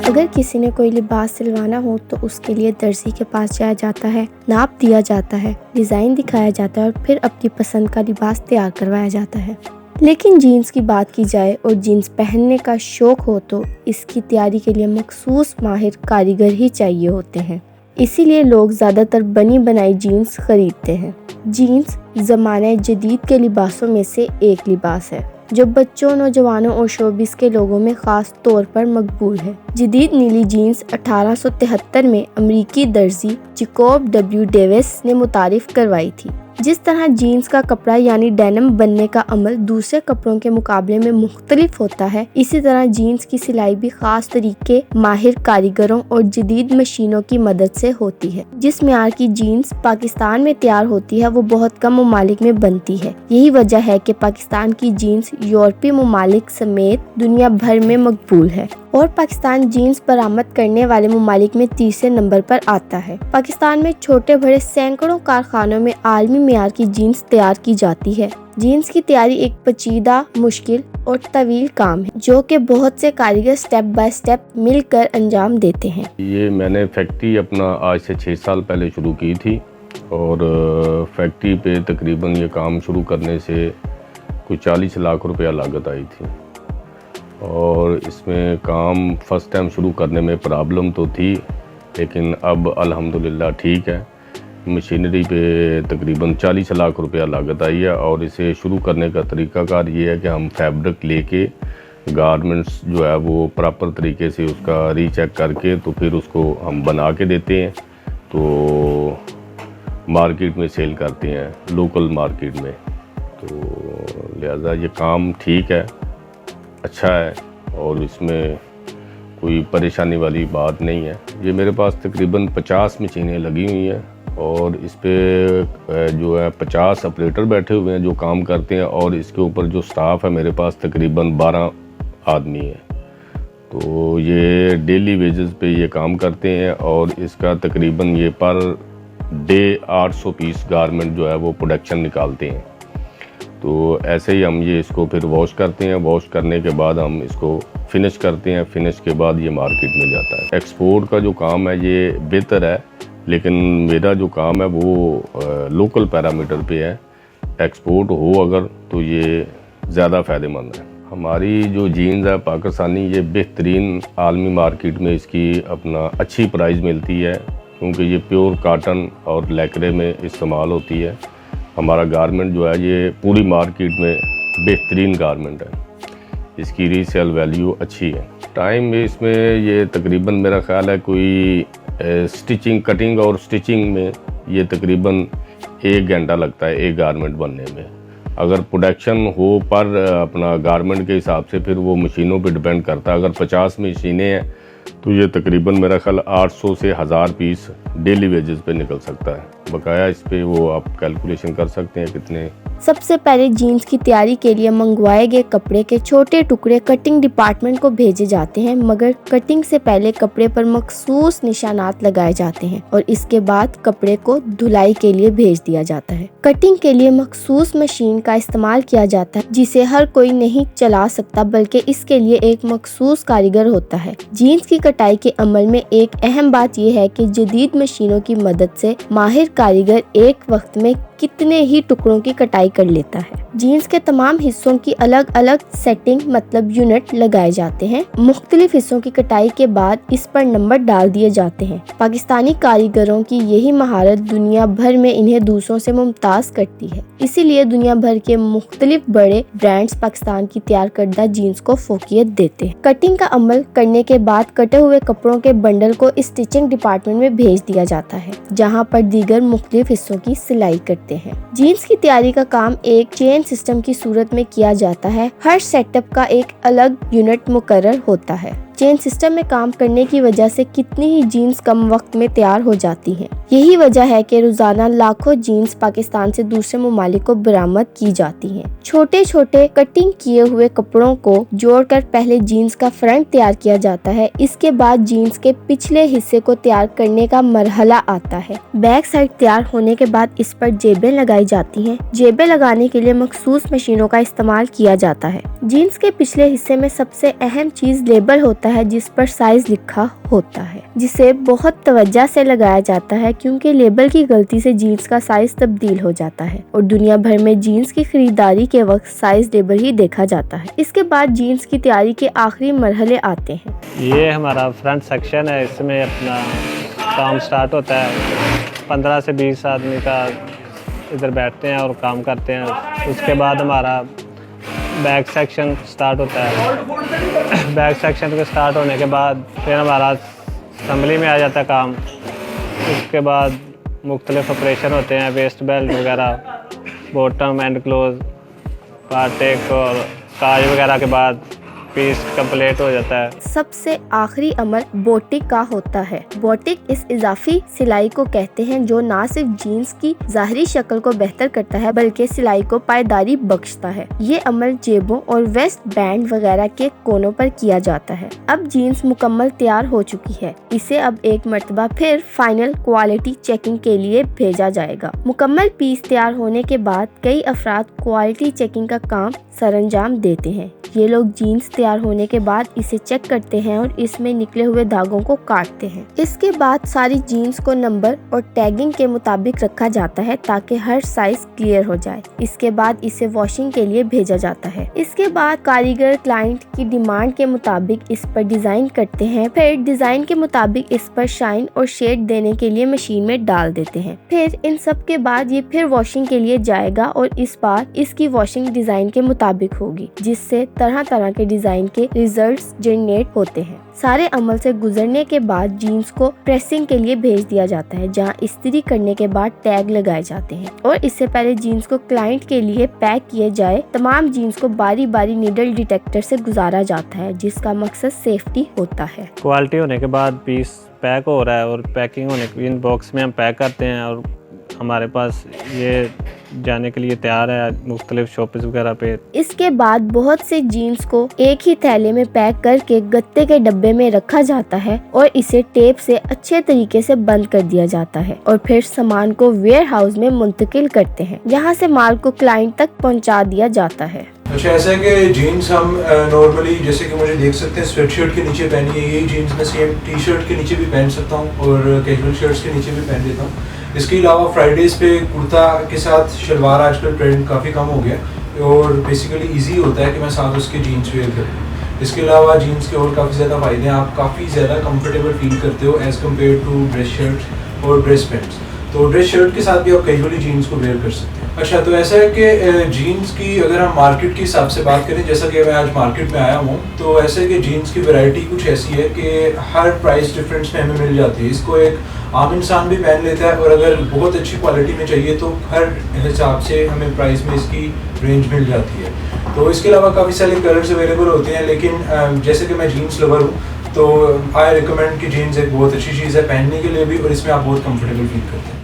अगर किसी ने कोई लिबास सिलवाना हो तो उसके लिए दर्जी के पास जाया जाता है, नाप दिया जाता है, डिज़ाइन दिखाया जाता है और फिर अपनी पसंद का लिबास तैयार करवाया जाता है। लेकिन जीन्स की बात की जाए और जीन्स पहनने का शौक़ हो तो इसकी तैयारी के लिए मखसूस माहिर कारीगर ही चाहिए होते हैं। इसीलिए लोग ज़्यादातर बनी बनाई जीन्स खरीदते हैं। जीन्स ज़माने जदीद के लिबासों में से एक लिबास है जो बच्चों, नौजवानों और शोबिस के लोगों में ख़ास तौर पर मकबूल है। जदीद नीली जीन्स 1873 में अमरीकी दर्जी जैकब डब्ल्यू डेविस ने मुतारिफ करवाई थी। जिस तरह जीन्स का कपड़ा यानी डेनिम बनने का अमल दूसरे कपड़ों के मुकाबले में मुख्तलिफ होता है, इसी तरह जीन्स की सिलाई भी खास तरीके माहिर कारीगरों और जदीद मशीनों की मदद से होती है। जिस मियार की जीन्स पाकिस्तान में तैयार होती है वो बहुत कम ममालिक में बनती है। यही वजह है कि पाकिस्तान की जीन्स यूरोपीय ममालिक समेत दुनिया भर में मकबूल है और पाकिस्तान जीन्स बरामद करने वाले ममालिक में तीसरे नंबर पर आता है। पाकिस्तान में छोटे बड़े सैकड़ों कारखानों में आलमी मियार की जीन्स तैयार की जाती है। जीन्स की तैयारी एक पेचीदा, मुश्किल और तवील काम है जो कि बहुत से कारीगर स्टेप बाय स्टेप मिलकर अंजाम देते हैं। ये मैंने फैक्ट्री अपना आज से 6 साल पहले शुरू की थी और फैक्ट्री पे तकरीबन ये काम शुरू करने से कुछ 40 लाख रुपया लागत आई थी और इसमें काम फर्स्ट टाइम शुरू करने में प्रॉब्लम तो थी, लेकिन अब अल्हम्दुलिल्लाह ठीक है। मशीनरी पे तकरीबन 40 लाख रुपया लागत आई है और इसे शुरू करने का तरीकाकार ये है कि हम फैब्रिक लेके गारमेंट्स जो है वो प्रॉपर तरीके से उसका रीचेक करके तो फिर उसको हम बना के देते हैं, तो मार्केट में सेल करते हैं, लोकल मार्केट में। तो लिहाजा ये काम ठीक है, अच्छा है और इसमें कोई परेशानी वाली बात नहीं है। ये मेरे पास तकरीबन 50 मशीनें लगी हुई हैं और इस पे जो है 50 ऑपरेटर बैठे हुए हैं जो काम करते हैं और इसके ऊपर जो स्टाफ है मेरे पास तकरीबन 12 आदमी है। तो ये डेली वेजेस पे ये काम करते हैं और इसका तकरीबन ये पर डे 800 पीस गारमेंट जो है वो प्रोडक्शन निकालते हैं। तो ऐसे ही हम ये इसको फिर वॉश करते हैं, वॉश करने के बाद हम इसको फिनिश करते हैं, फिनिश के बाद ये मार्केट में जाता है। एक्सपोर्ट का जो काम है ये बेहतर है, लेकिन मेरा जो काम है वो लोकल पैरामीटर पे है। एक्सपोर्ट हो अगर तो ये ज़्यादा फ़ायदेमंद है। हमारी जो जीन्स है पाकिस्तानी, ये बेहतरीन आलमी मार्केट में इसकी अपना अच्छी प्राइस मिलती है क्योंकि ये प्योर काटन और लैक्रे में इस्तेमाल होती है। हमारा गारमेंट जो है ये पूरी मार्केट में बेहतरीन गारमेंट है, इसकी रीसेल वैल्यू अच्छी है। टाइम में इसमें ये तकरीबन मेरा ख़्याल है कोई स्टिचिंग, कटिंग और स्टिचिंग में ये तकरीबन 1 घंटा लगता है एक गारमेंट बनने में। अगर प्रोडक्शन हो पर अपना गारमेंट के हिसाब से फिर वो मशीनों पे डिपेंड करता है। अगर 50 मशीनें हैं तो ये तकरीबन मेरा ख्याल 800 से 1000 पीस डेली वेजेस पे निकल सकता है। बकाया इस पे वो आप कैलकुलेशन कर सकते हैं कितने। सबसे पहले जीन्स की तैयारी के लिए मंगवाए गए कपड़े के छोटे टुकड़े कटिंग डिपार्टमेंट को भेजे जाते हैं, मगर कटिंग से पहले कपड़े पर मखसूस निशानात लगाए जाते हैं और इसके बाद कपड़े को धुलाई के लिए भेज दिया जाता है। कटिंग के लिए मखसूस मशीन का इस्तेमाल किया जाता है जिसे हर कोई नहीं चला सकता, बल्कि इसके लिए एक मखसूस कारीगर होता है। जीन्स की कटाई के अमल में एक अहम बात यह है कि जदीद मशीनों की मदद से माहिर कारीगर एक वक्त में कितने ही टुकड़ों की कटाई कर लेता है। जीन्स के तमाम हिस्सों की अलग अलग सेटिंग मतलब यूनिट लगाए जाते हैं। मुख्तलिफ हिस्सों की कटाई के बाद इस पर नंबर डाल दिए जाते हैं। पाकिस्तानी कारीगरों की यही महारत दुनिया भर में इन्हें दूसरों से मुमताज करती है। इसीलिए दुनिया भर के मुख्तलिफ बड़े ब्रांड्स पाकिस्तान की तैयार करदा जीन्स को फोकियत देते हैं। कटिंग का अमल करने के बाद कटे हुए कपड़ों के बंडल को स्टिचिंग डिपार्टमेंट में भेज दिया जाता है, जहाँ पर दीगर मुख्तलिफ हिस्सों की सिलाई करते हैं। जीन्स की तैयारी का काम एक चेन सिस्टम की सूरत में किया जाता है। हर सेटअप का एक अलग यूनिट मुकर्रर होता है। चेन सिस्टम में काम करने की वजह से कितनी ही जीन्स कम वक्त में तैयार हो जाती हैं। यही वजह है कि रोजाना लाखों जीन्स पाकिस्तान से दूसरे ममालिक को बरामद की जाती हैं। छोटे छोटे कटिंग किए हुए कपड़ों को जोड़कर पहले जीन्स का फ्रंट तैयार किया जाता है। इसके बाद जीन्स के पिछले हिस्से को तैयार करने का मरहला आता है। बैक साइड तैयार होने के बाद इस पर जेबें लगाई जाती हैं। जेबें लगाने के लिए मखसूस मशीनों का इस्तेमाल किया जाता है। जीन्स के पिछले हिस्से में सबसे अहम चीज लेबल होता होता है जिस पर साइज लिखा होता है, जिसे बहुत तवज्जो से लगाया जाता है क्योंकि लेबल की गलती से जीन्स का साइज तब्दील हो जाता है और दुनिया भर में जीन्स की खरीदारी के वक्त साइज लेबल ही देखा जाता है। इसके बाद जीन्स की तैयारी के आखिरी मरहले आते हैं। ये हमारा फ्रंट सेक्शन है, इसमें अपना काम स्टार्ट होता है। 15 से 20 आदमी का इधर बैठते हैं और काम करते हैं। उसके बाद हमारा बैक सेक्शन स्टार्ट होता है। बैक सेक्शन के स्टार्ट होने के बाद फिर हमारा असम्बली में आ जाता है काम। उसके बाद मुख्तलिफ ऑपरेशन होते हैं, वेस्ट बेल्ट वगैरह, बॉटम एंड क्लोज, पार्टेक और काज वगैरह के बाद पीस कंप्लीट हो जाता है। सबसे आखिरी अमल बोटिक का होता है। बोटिक इस इजाफी सिलाई को कहते हैं जो न सिर्फ जीन्स की ज़ाहिरी शक्ल को बेहतर करता है बल्कि सिलाई को पायदारी बख्शता है। ये अमल जेबों और वेस्ट बैंड वगैरह के कोनों पर किया जाता है। अब जीन्स मुकम्मल तैयार हो चुकी है। इसे अब एक मर्तबा फिर फाइनल क्वालिटी चेकिंग के लिए भेजा जाएगा। मुकम्मल पीस तैयार होने के बाद कई अफराद क्वालिटी चेकिंग का काम सरंजाम देते हैं। ये लोग जीन्स तैयार होने के बाद इसे चेक करते हैं और इसमें निकले हुए धागों को काटते हैं। इसके बाद सारी जीन्स को नंबर और टैगिंग के मुताबिक रखा जाता है ताकि हर साइज क्लियर हो जाए। इसके बाद इसे वॉशिंग के लिए भेजा जाता है। इसके बाद कारीगर क्लाइंट की डिमांड के मुताबिक इस पर डिजाइन करते हैं। फिर डिजाइन के मुताबिक इस पर शाइन और शेड देने के लिए मशीन में डाल देते हैं। फिर इन सब के बाद ये फिर वॉशिंग के लिए जाएगा और इस बार इसकी वॉशिंग डिजाइन के मुताबिक होगी, जिससे तरह तरह के डिजाइन के रिजल्ट्स जनरेट होते हैं। सारे अमल से गुजरने के बाद जीन्स को प्रेसिंग के लिए भेज दिया जाता है, जहां इस्त्री करने के बाद टैग लगाए जाते हैं और इससे पहले जीन्स को क्लाइंट के लिए पैक किए जाए तमाम जीन्स को बारी बारी नीडल डिटेक्टर से गुजारा जाता है, जिसका मकसद सेफ्टी होता है। क्वालिटी होने के बाद पीस पैक हो रहा है और पैकिंग होने के इन बॉक्स में हम पैक करते हैं और हमारे पास ये जाने के लिए तैयार है मुख्तलिफ शॉप्स वगैरह पे। इसके बाद बहुत से जीन्स को एक ही थैले में पैक करके गत्ते के डब्बे में रखा जाता है और इसे टेप से अच्छे तरीके से बंद कर दिया जाता है और फिर सामान को वेयर हाउस में मुंतकिल करते हैं, जहाँ से माल को क्लाइंट तक पहुँचा दिया जाता है। अच्छा, ऐसा है कि जीन्स हम नॉर्मली जैसे कि मुझे देख सकते हैं स्वेट शर्ट के नीचे पहनी है, यही जीन्स मैं सेम टी शर्ट के नीचे भी पहन सकता हूँ और कैजुअल शर्ट्स के नीचे भी पहन लेता हूँ। इसके अलावा फ्राइडेज़ पे कुर्ता के साथ शलवार आजकल ट्रेंड काफ़ी कम हो गया और बेसिकली इजी होता है कि मैं साथ उसके जीन्स वेयर करूँ। इसके अलावा जीन्स के और काफ़ी ज़्यादा फ़ायदे हैं, आप काफ़ी ज़्यादा कंफर्टेबल फील करते हो as compared to dress shirt और ड्रेस पैंट्स। तो ड्रेस शर्ट के साथ भी आप कैजुअली जीन्स को वेयर कर सकते हैं। अच्छा, तो ऐसा है कि जीन्स की अगर हम मार्केट के हिसाब से बात करें, जैसा कि मैं आज मार्केट में आया हूँ, तो ऐसा है कि जीन्स की वैरायटी कुछ ऐसी है कि हर प्राइस डिफरेंस में हमें मिल जाती है। इसको एक आम इंसान भी पहन लेता है और अगर बहुत अच्छी क्वालिटी में चाहिए तो हर हिसाब से हमें प्राइस में इसकी रेंज मिल जाती है। तो इसके अलावा काफ़ी सारे कलर्स अवेलेबल होते हैं, लेकिन जैसे कि मैं जीन्स लवर हूँ तो आई रिकमेंड कि जीन्स एक बहुत अच्छी चीज़ है पहनने के लिए भी और इसमें आप बहुत कंफर्टेबल फील करते हैं।